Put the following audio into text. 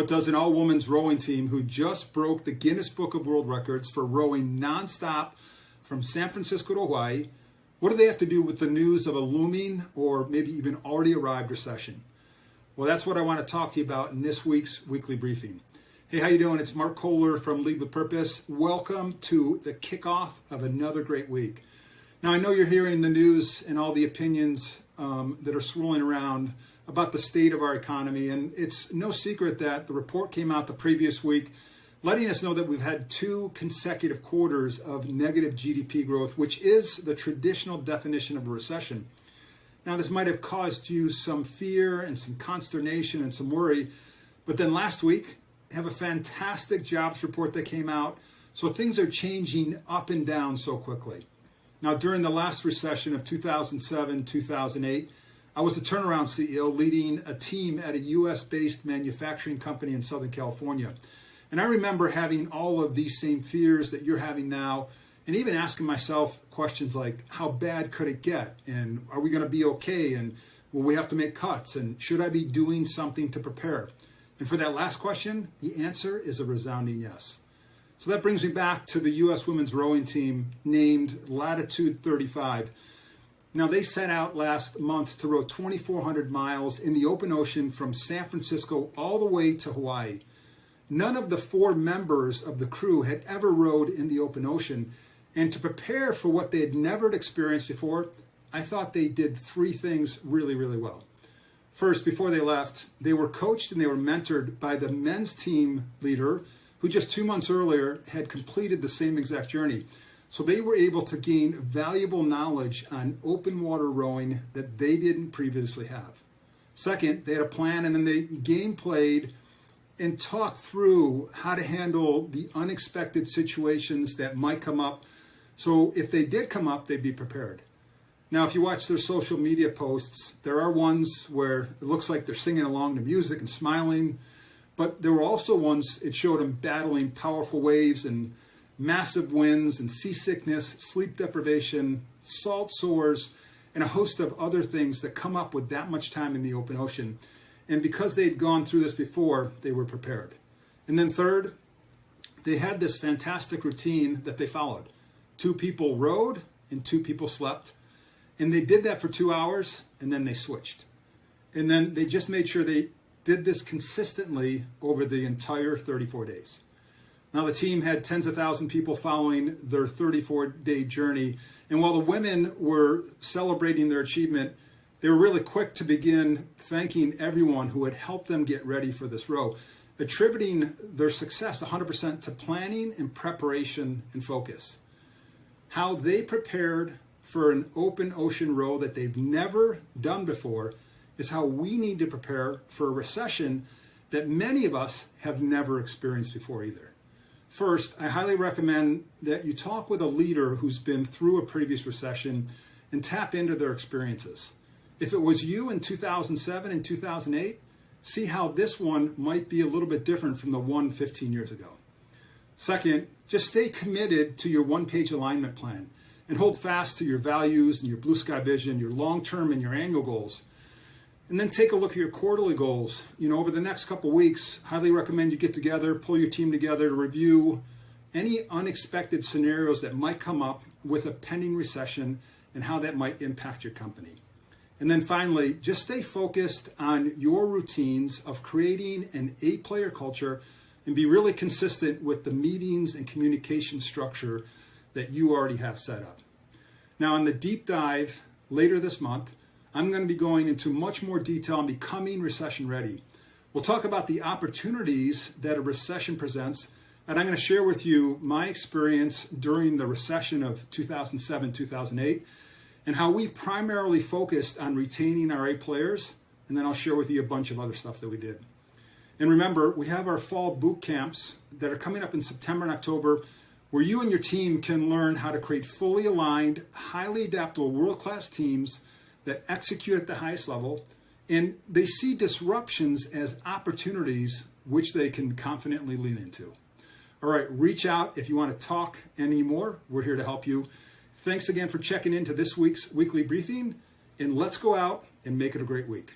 what does an all-women's rowing team who just broke the Guinness Book of World Records for rowing nonstop from San Francisco to Hawaii. What do they have to do with the news of a looming or maybe even already arrived recession? Well, that's what I want to talk to you about in this week's weekly briefing. Hey, how you doing? It's Marc from Lead with Purpose. Welcome to the kickoff of another great week. Now, I know you're hearing the news and all the opinions that are swirling around about the state of our economy, and it's no secret that the report came out the previous week letting us know that we've had 2 consecutive quarters of negative GDP growth, which is the traditional definition of a recession. Now, this might have caused you some fear and some consternation and some worry, but then last week, have a fantastic jobs report that came out, so things are changing up and down so quickly. Now, during the last recession of 2007, 2008, I was the turnaround CEO leading a team at a US-based manufacturing company in Southern California. And I remember having all of these same fears that you're having now, and even asking myself questions like, how bad could it get? And are we going to be okay? And will we have to make cuts? And should I be doing something to prepare? And for that last question, the answer is a resounding yes. So that brings me back to the U.S. women's rowing team named Latitude 35. Now, they set out last month to row 2,400 miles in the open ocean from San Francisco all the way to Hawaii. None of the 4 members of the crew had ever rowed in the open ocean. And to prepare for what they had never experienced before, I thought they did 3 things really, really well. First, before they left, they were coached and they were mentored by the men's team leader who just 2 months earlier had completed the same exact journey. So they were able to gain valuable knowledge on open water rowing that they didn't previously have. Second, they had a plan and then they game played and talked through how to handle the unexpected situations that might come up. So if they did come up, they'd be prepared. Now, if you watch their social media posts, there are ones where it looks like they're singing along to music and smiling, but there were also ones it showed them battling powerful waves and massive winds and seasickness, sleep deprivation, salt sores, and a host of other things that come up with that much time in the open ocean. And because they'd gone through this before, they were prepared. And then third, they had this fantastic routine that they followed. 2 people rowed and 2 people slept. And they did that for 2 hours, and then they switched. And then they just made sure they did this consistently over the entire 34 days. Now, the team had tens of thousands of people following their 34-day journey. And while the women were celebrating their achievement, they were really quick to begin thanking everyone who had helped them get ready for this row, attributing their success 100% to planning and preparation and focus. How they prepared for an open ocean row that they've never done before is how we need to prepare for a recession that many of us have never experienced before either. First, I highly recommend that you talk with a leader who's been through a previous recession and tap into their experiences. If it was you in 2007 and 2008, see how this one might be a little bit different from the one 15 years ago. Second, just stay committed to your one-page alignment plan and hold fast to your values and your blue sky vision, your long-term and your annual goals. And then take a look at your quarterly goals. Over the next couple weeks, highly recommend you get together, pull your team together to review any unexpected scenarios that might come up with a pending recession and how that might impact your company. And then finally, just stay focused on your routines of creating an 8-player culture and be really consistent with the meetings and communication structure that you already have set up. Now, in the deep dive later this month, I'm going to be going into much more detail on becoming recession ready. We'll talk about the opportunities that a recession presents, and I'm going to share with you my experience during the recession of 2007, 2008, and how we primarily focused on retaining our A players, and then I'll share with you a bunch of other stuff that we did. And remember, we have our fall boot camps that are coming up in September and October, where you and your team can learn how to create fully aligned, highly adaptable, world-class teams that execute at the highest level, and they see disruptions as opportunities which they can confidently lean into. All right, reach out if you want to talk any more. We're here to help you. Thanks again for checking into this week's weekly briefing, and let's go out and make it a great week.